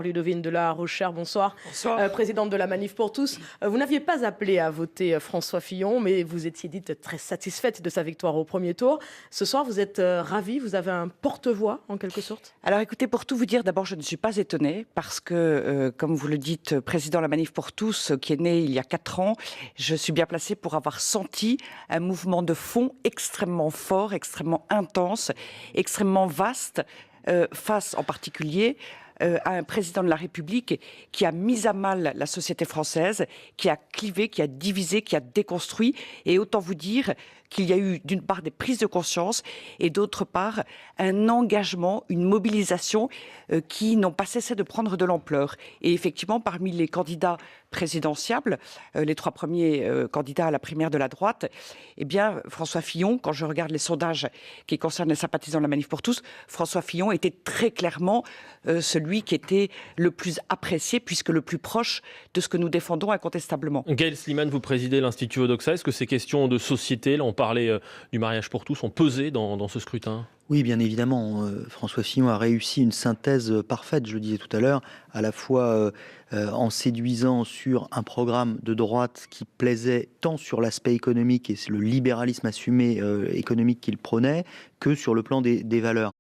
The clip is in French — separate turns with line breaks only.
Ludovine de la Rochère, bonsoir.
Bonsoir.
Présidente de la Manif pour tous. Vous n'aviez pas appelé à voter François Fillon, mais vous étiez dite très satisfaite de sa victoire au premier tour. Ce soir, vous êtes ravie, vous avez un porte-voix en quelque sorte?
Alors écoutez, pour tout vous dire, d'abord je ne suis pas étonnée parce que, comme vous le dites, président de la Manif pour tous, qui est né il y a 4 ans, je suis bien placée pour avoir senti un mouvement de fond extrêmement fort, extrêmement intense, extrêmement vaste, face en particulier à un président de la République qui a mis à mal la société française, qui a clivé, qui a divisé, qui a déconstruit. Et autant vous dire qu'il y a eu d'une part des prises de conscience et d'autre part un engagement, une mobilisation qui n'ont pas cessé de prendre de l'ampleur. Et effectivement, parmi les candidats présidentiables, les 3 premiers candidats à la primaire de la droite, eh bien, François Fillon, quand je regarde les sondages qui concernent les sympathisants de la Manif pour tous, François Fillon était très clairement celui qui était le plus apprécié, puisque le plus proche de ce que nous défendons incontestablement.
Gaël Slimane, vous présidez l'Institut Odoxa. Est-ce que ces questions de société, là on parlait du mariage pour tous, ont pesé dans ce scrutin ?
Oui, bien évidemment. François Fillon a réussi une synthèse parfaite, je le disais tout à l'heure, à la fois en séduisant sur un programme de droite qui plaisait tant sur l'aspect économique et le libéralisme assumé économique qu'il prônait, que sur le plan des valeurs.